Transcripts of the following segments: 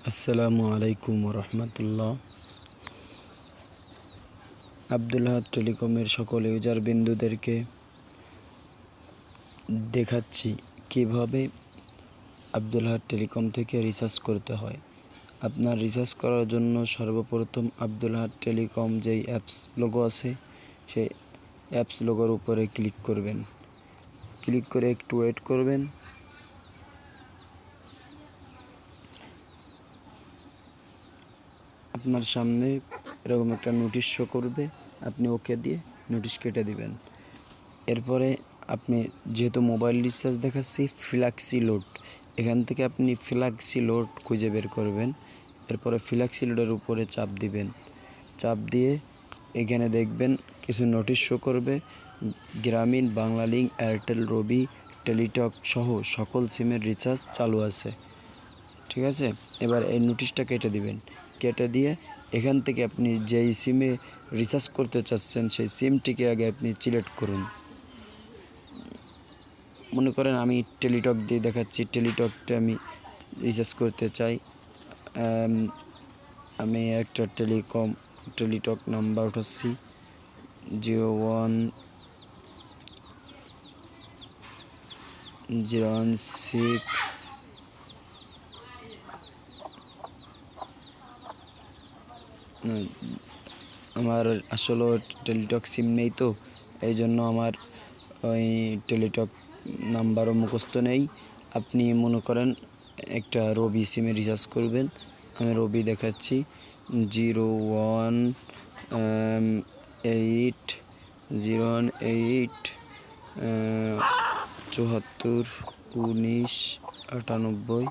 আসসালামু আলাইকুম রহমতুল্লাহ। আব্দুল হাদ টেলিকমের সকল ইউজার বিন্দুদেরকে দেখাচ্ছি কিভাবে আব্দুল হাদ টেলিকম থেকে রিচার্জ করতে হয়। আপনার রিচার্জ করার জন্য সর্বপ্রথম আব্দুল হাদ টেলিকম যেই অ্যাপস লোগো আছে সেই অ্যাপস লোগোর উপরে ক্লিক করবেন। ক্লিক করে একটু ওয়েট করবেন। আপনার সামনে এরকম একটা নোটিশ শো করবে, আপনি ওকে দিয়ে নোটিশ কেটে দিবেন। এরপরে আপনি যেহেতু মোবাইল রিচার্জ দেখাচ্ছি ফ্ল্যাক্সি লোড, এখান থেকে আপনি ফ্ল্যাক্সি লোড খুঁজে বের করবেন। এরপরে ফ্ল্যাক্সি লোডের উপরে চাপ দিবেন। চাপ দিয়ে এখানে দেখবেন কিছু নোটিশ শো করবে, গ্রামীণ, বাংলালিংক, এয়ারটেল, রবি, টেলিটক সহ সকল সিমের রিচার্জ চালু আছে। ঠিক আছে, এবার এই নোটিশটা কেটে দিবেন। কেটে দিয়ে এখান থেকে আপনি যেই সিমে রিচার্জ করতে চাচ্ছেন সেই সিমটিকে আগে আপনি সিলেক্ট করুন। মনে করেন আমি টেলিটক দিয়ে দেখাচ্ছি, টেলিটকটা আমি রিচার্জ করতে চাই। আমি একটা টেলিটক নাম্বার উঠাচ্ছি 0106। আমার আসলে টেলিটক সিম নেই, তো এই জন্য আমার ওই টেলিটক নাম্বারও মুখস্থ নেই। আপনি মনে করেন একটা রবি সিমে রিচার্জ করবেন। আমি রবি দেখাচ্ছি 0108 74 19 98।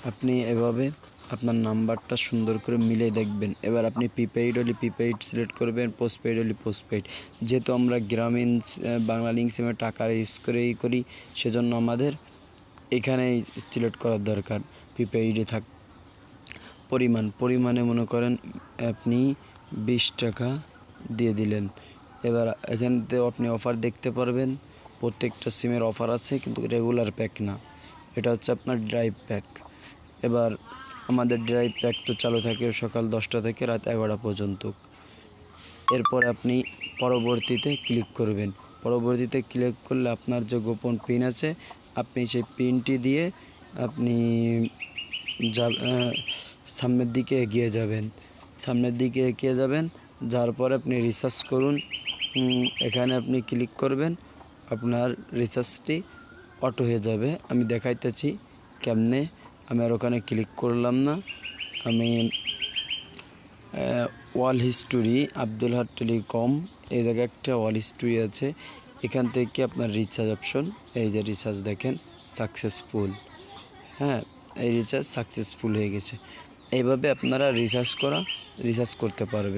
আপনি এভাবে আপনার নাম্বারটা সুন্দর করে মিলে দেখবেন। এবার আপনি প্রিপেইড হলে প্রিপেইড সিলেক্ট করবেন, পোস্টপেইড হলে পোস্টপেইড। যেহেতু আমরা গ্রামীণ বাংলালিংক সিমে টাকা ইউজ করি, সেজন্য আমাদের এখানেই সিলেক্ট করার দরকার। প্রিপেইডে পরিমাণে মনে করেন আপনি 20 টাকা দিয়ে দিলেন। এবার এখান থেকে আপনি অফার দেখতে পারবেন। প্রত্যেকটা সিমের অফার আছে, কিন্তু রেগুলার প্যাক না, এটা হচ্ছে আপনার ড্রাইভ প্যাক। এবার আমাদের ড্রাইভ প্যাক তো চালু থাকে সকাল 10টা থেকে রাত 11টা পর্যন্ত। এরপর আপনি পরবর্তীতে ক্লিক করবেন। পরবর্তীতে ক্লিক করলে আপনার যে গোপন পিন আছে, আপনি সেই পিনটি দিয়ে আপনি সামনের দিকে এগিয়ে যাবেন। যার পরে আপনি রিচার্জ করুন। এখানে আপনি ক্লিক করবেন, আপনার রিচার্জটি অটো হয়ে যাবে। আমি দেখাইতেছি কেমনে। আমি আর ওখানে ক্লিক করলাম না। আমি ওয়াল হিস্টোরি, আব্দুল হাদ টেলিকম, এই জায়গায় একটা ওয়াল হিস্টোরি আছে। এখান থেকে আপনার রিচার্জ অপশন, এই যে রিচার্জ দেখেন সাকসেসফুল। হ্যাঁ, এই রিচার্জ সাকসেসফুল হয়ে গেছে। এইভাবে আপনারা রিচার্জ করতে পারবেন।